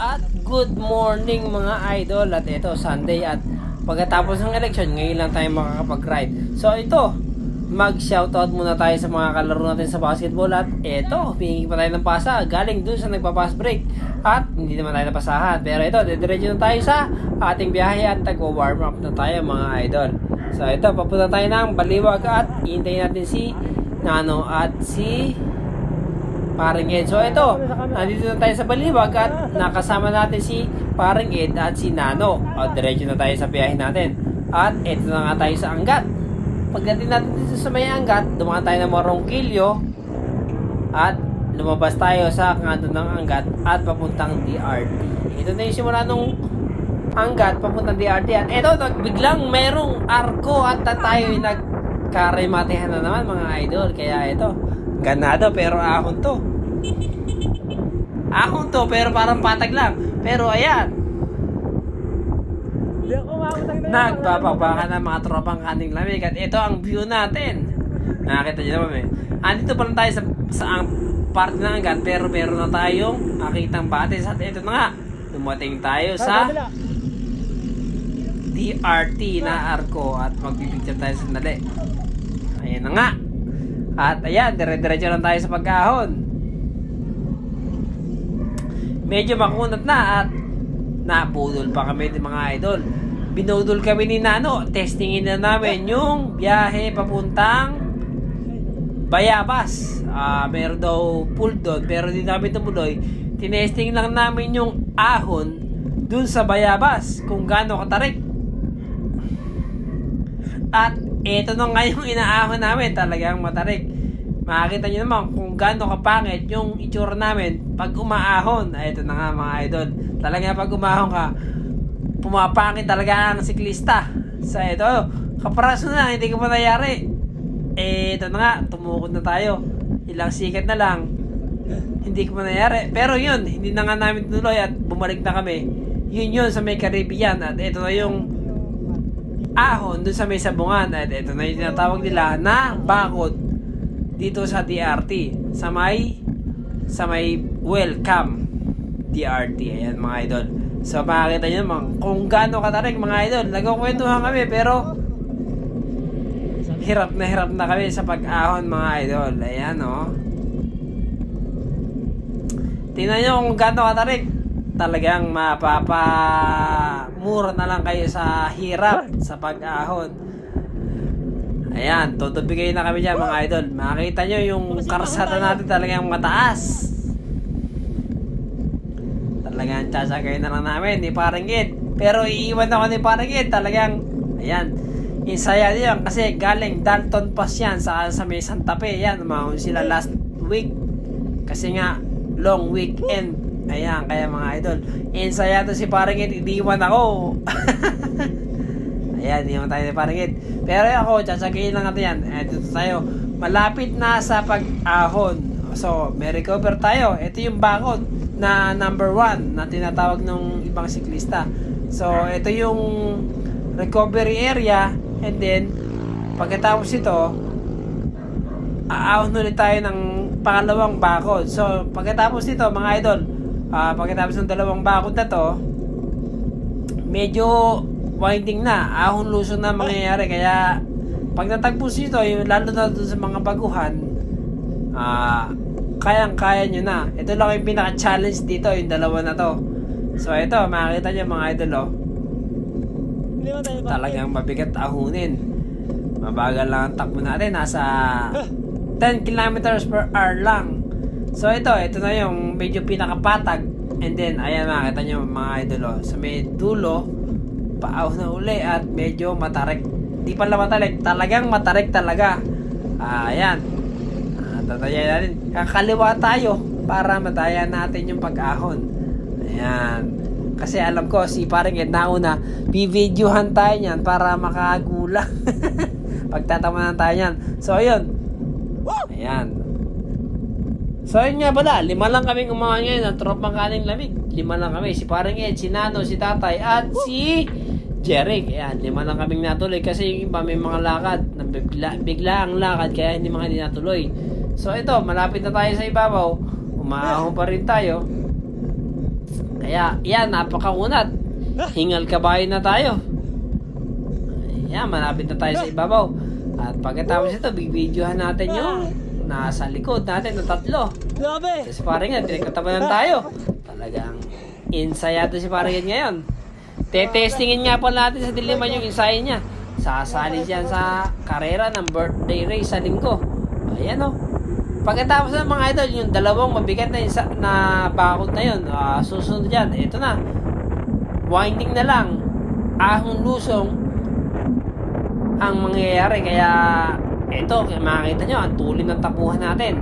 At good morning mga idol. At ito Sunday at pagkatapos ng election ngayon lang tayo makakapag-ride. So ito, mag-shoutout muna tayo sa mga kalaro natin sa basketball. At ito, humingi pa tayo ng pasa galing dun sa nagpa-pass break. At hindi naman tayo napasahan. Pero ito, didiretso na tayo sa ating biyahe at tagwa-warm up na tayo mga idol. So ito, papunta tayo ng Baliwag at iintayin natin si Nano at si Paring Ed. So ito, nandito na tayo sa Baliwag at nakasama natin si Paring Ed at si Nano. O, diretso na tayo sa biyahe natin. At ito na nga tayo sa Angat. Pagdating natin dito sa may Angat, dumaan tayo ng Morongkilyo at lumabas tayo sa kanto ng Angat at papuntang DRT. Ito na yung simula nung Angat papuntang DRT. At ito, biglang merong arko at tayo nagkarimatehan na naman mga idol. Kaya ito, ganado pero ahon to. Ahon to pero parang patag lang. Pero ayan, nagbababa ng mga tropang kaning lamig. At ito ang view natin. Nakakita nyo naman eh. Andito pa lang tayo sa ang part ng Angat. Pero meron na tayong nakitang batis. At ito na nga, dumating tayo sa DRT na arko. At magbibigyan tayo sa sandali. Ayan na nga. At ayan, dire-diretso lang tayo sa pag-ahon. Medyo makunat na at napudol pa kami ng mga idol. Binudol kami ni Nano. Testingin na namin yung biyahe papuntang Bayabas. Meron daw pool doon pero hindi namin tumuloy. Tinesting lang namin yung ahon dun sa Bayabas kung gaano katarik. At ito na nga yung inaahon namin, talagang matarik. Makikita nyo naman kung gaano kapangit yung itsura namin pag umaahon. Ito na nga mga idol. Talaga pag umahon ka, pumapangit talaga ang siklista. So ito, kaparaso na, hindi ko pa nangyari. Ito na nga, tumukod na tayo. Ilang sikat na lang, hindi ko pa nangyari. Pero yun, hindi na nga namin tuloy at bumalik na kami. Yun sa may Caribbean. At ito na yung ahon dun sa may sabungan. At ito na yung tinatawag nila na bakod dito sa DRT, sa may welcome DRT. Ayan mga idol. So makikita nyo naman kung gaano katarik mga idol. Nagkukwentuhan kami pero hirap na kami sa pag-ahon mga idol. Ayan o. Tingnan nyo kung gaano katarik. Talagang mapapamura na lang kayo sa hirap sa pag-ahon. Ayan, tutubigay na kami dyan mga idol. Makikita nyo yung karsada natin talagang mataas. Talagang tsasagay na lang namin ni Paring Ed. Pero iiwan ako ni Paring Ed. Talagang, ayan, insaya niya kasi galing Dalton Pass yan sa may Santa Fe. Ayan, umahon sila last week. Kasi nga, long weekend. Ayan, kaya mga idol, insaya to si Paring Ed, idiwan ako. Ayan, iwan tayo ni Paring Ed. Pero ako, tsatsagayin lang natin yan. Dito tayo, malapit na sa pag-ahon. So, may recover tayo. Ito yung bakod na number 1 na tinatawag ng ibang siklista. So, ito yung recovery area. And then, pagkatapos ito, aahon ulit tayo ng pangalawang bakod. So, pagkatapos nito, mga idol, pagkatapos ng dalawang bakod na to, medyo winding na, ahon luso na mangyayari. Kaya pag natagpos nito, lalo na doon sa mga baguhan, kayang-kaya nyo na. Ito lang yung pinaka-challenge dito, yung dalawa na to. So ito, makikita nyo mga idol, oh, talagang mabigat ahunin. Mabagal lang ang takbo natin, nasa 10 kilometers per hour lang. So ito na yung medyo pinakapatag. And then ayan, makita nyo mga idol, oh, sa may dulo paahon na uli at medyo matarik. Di pala matarik, talagang matarik talaga. Ayan, tatayan natin, kakaliwa tayo para matayan natin yung pag-ahon. Ayan, kasi alam ko si Paring Ed nauna, bibidyohan tayo nyan para makagulang. Pagtatawanan tayo nyan. So ayun, ayan. So yun nga pala, 5 lang kaming umahan ngayon ng tropang kaning lamig. 5 lang kami, si Paring Ed, si Nano, si Tatay at si Jeric. Ayan, 5 lang kaming natuloy kasi yung iba may mga lakad, bigla ang lakad kaya hindi mga natuloy. So ito, malapit na tayo sa ibabaw, umaahon pa rin tayo. Kaya Kaya yan, napakaunat. Hingal kabayo na tayo. Ayan, malapit na tayo sa ibabaw. At pagkatapos ito, bibidyohan natin yung nasa likod natin na 3. Kasi parang yan, pinagkatabanan tayo. Talagang insayado si parang yan ngayon. Tetestingin nga po natin sa Diliman yung ensayo niya. Sasali dyan sa karera ng birthday race sa linggo. Ayan o. Pagkatapos ng mga idol, yung 2 mabigat na bakod na yun, susunod dyan, ito na. Winding na lang. Ahong lusong ang mangyayari. Kaya ito, makikita nyo, ang tuloy ng tapuhan natin.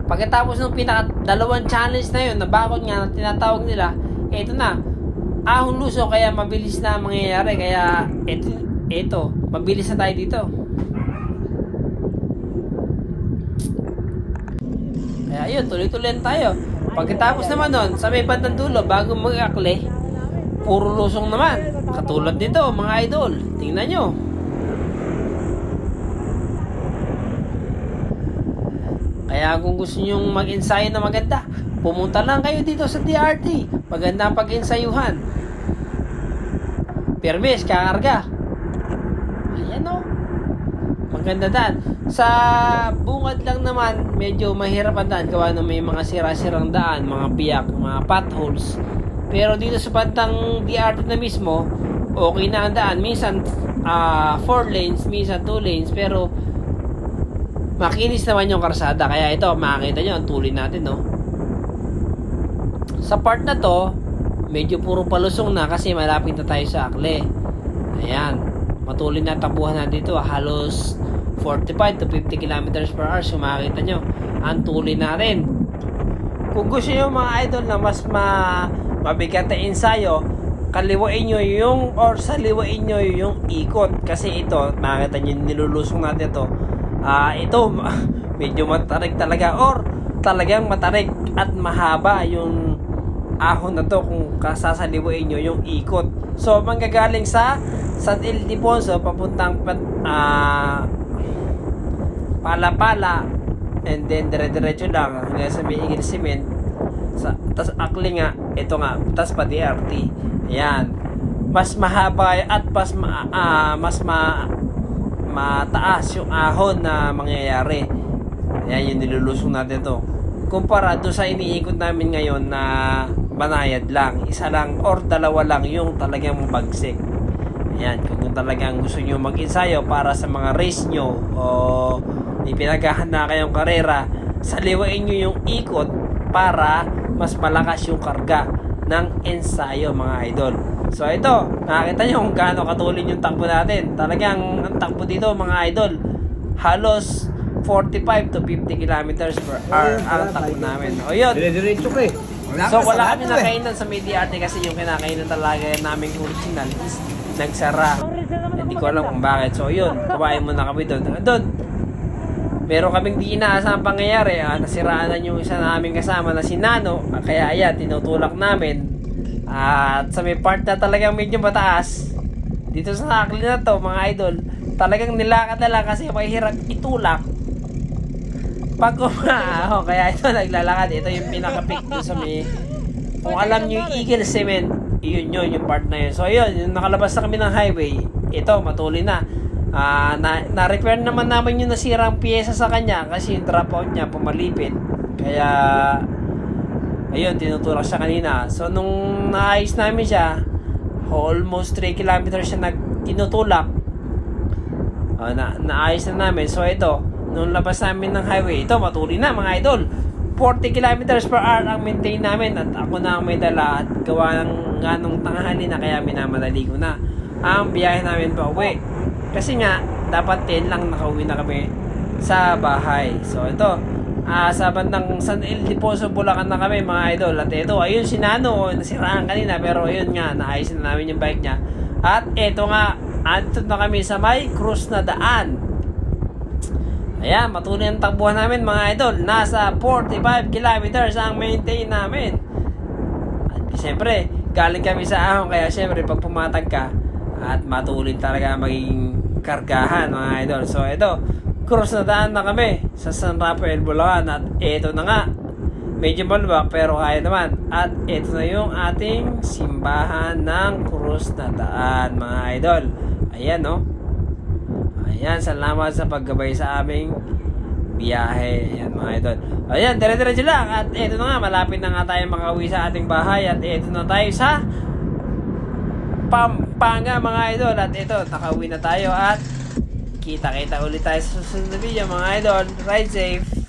Pagkatapos ng pinaka-2 challenge na yun, na bakod nga na tinatawag nila, ito na. Ahong lusong, kaya mabilis na mangyayari. Kaya ito, mabilis na tayo dito. Kaya yun, tuloy-tuloy tayo. Pagkatapos naman nun, sa may bandang dulo, bago mag-akle, puro lusong naman. Katulad nito, mga idol. Tingnan nyo. Kaya kung gusto nyo mag-ensayo na maganda, pumunta lang kayo dito sa DRT. Maganda ang pag-ensayuhan. Permis, kakarga. Ayan o. Maganda daan. Sa bungad lang naman, medyo mahirap ang daan. Gawa na may mga sira-sirang daan, mga biyak, mga potholes. Pero dito sa bandang DRT na mismo, okay na ang daan. Minsan 4 lanes, minsan 2 lanes. Pero makinis naman yung karsada. Kaya ito, makikita nyo ang tuloy natin, no? Sa part na to, medyo puro palusong na kasi malapit na tayo sa akle. Ayan. Matuloy na tabuhan natin dito. Halos 45 to 50 kilometers per hour. So makikita nyo ang tuloy natin. Kung gusto nyo mga idol na mas mabigat na ensayo, kaliwain nyo yung saliwain nyo yung ikot. Kasi ito, makikita nyo nilulusong natin ito. Ito medyo matarik talaga, or talagang matarik at mahaba yung ahon na to kung kasasaliwain nyo yung ikot. So manggagaling sa San Ildefonso papuntang Pala-Pala, and then dire-diretso lang hanggang sa may Igil Cement, tas akli nga, ito nga, tas pa DRT. Ayan, mas mahaba at mas mataas yung ahon na mangyayari. Ayan yung nilulusong natin to, kumpara doon sa iniikot namin ngayon na banayad lang, 1 lang or 2 lang yung talagang mabagsik. Ayan, kung talagang gusto nyo mag-ensayo para sa mga race nyo o ipinaghahanda kayong karera, saliwain nyo yung ikot para mas malakas yung karga ng ensayo, mga idol. So ito, nakakita nyo kung gaano katulin yung takbo natin. Talagang ang takbo dito, mga idol, halos 45 to 50 kilometers per hour ang takbo namin. O yun, dire-diretso ka eh. so wala kami nakainan sa may DRT kasi yung kinakainan talaga namin original is nagsara. Hindi ko alam kung bakit. So yun, kumain muna kami doon. Meron kaming di inaasang pangyayari. Nasiraan na yung isa namin kasama na si Nano. Kaya ayan, tinutulak namin. At sa may part na talagang medyo mataas, dito sa akli na to, mga idol, talagang nilakad na lang kasi mahirap itulak pag umaaho. Kaya ito, naglalakad. Ito yung pinaka-peak doon sa may, kung alam nyo yung Eagle Cement, yun yung part na yun. So yun, yung nakalabas na kami ng highway, ito, matuloy na. Na-repair naman namin yung nasirang pyesa sa kanya kasi yung dropout niya pumalipit. Kaya ayun, tinutulak siya kanina. So nung naayos namin siya, almost 3 kilometers siya tinutulak. Naayos na namin. So ito, nung labas namin ng highway, ito matuloy na, mga idol. 40 kilometers per hour ang maintain namin at ako na ang may dala at gawa ng ganong tanghali na kaya minamadali ko na ang biyahe namin pa uwi. Kasi nga, dapat 10 lang nakauwi na kami sa bahay. So ito, sa bandang San Ildefonso, Bulacan na kami, mga idol. At ito, ayun si Nano, nasiraan kanina, pero ayun nga, naayos na namin yung bike niya. At ito nga, andito na kami sa may krus na daan. Ayan, matuloy ang takbuhan namin, mga idol. Nasa 45 kilometers ang maintain namin. At siyempre, galing kami sa ahon, kaya siyempre pag pumatag ka at matuloy talaga maging kargahan, mga idol. So ito, cross na daan na kami sa San Rafael, Bulacan. At ito na nga, medyo malubak pero kaya naman. At ito na yung ating simbahan ng Cruz na Daan, mga idol. Ayan, no? Ayan, salamat sa paggabay sa aming biyahe. Ayan, mga idol. Ayan, dire-diretso lang. At ito na nga, malapit na nga tayo makauwi sa ating bahay. At ito na tayo sa Pampanga, mga idol. At ito, nakauwi na tayo. At kita-kita ulit tayo sa susunod na video, mga idol. Ride safe!